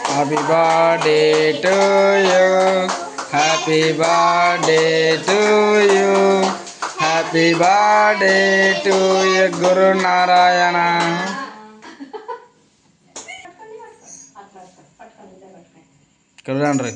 Happy birthday to you, happy birthday to you, happy birthday to you Guru Narayana. చూడండి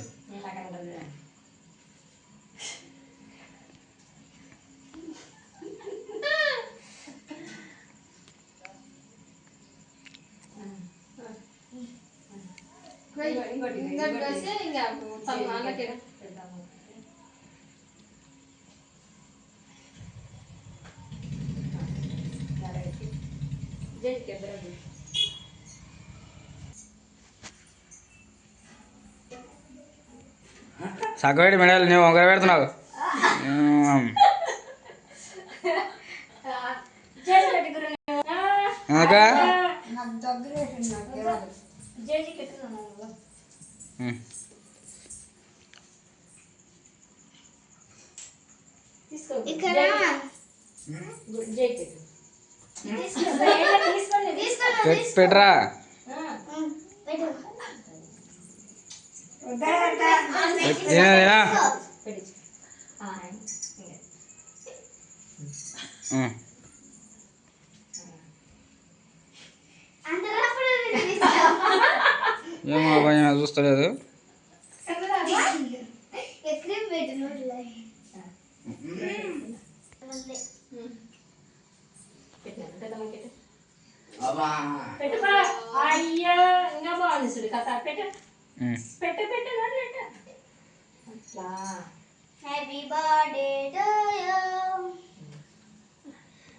సగవేడి medal నువ్వు ఒకరు పెడుతున్నావు. పెట్టరా ఏమో భయం చూస్తలేదు. అయ్యో ఇంకా బాగుంది కథ. Happy birthday to you.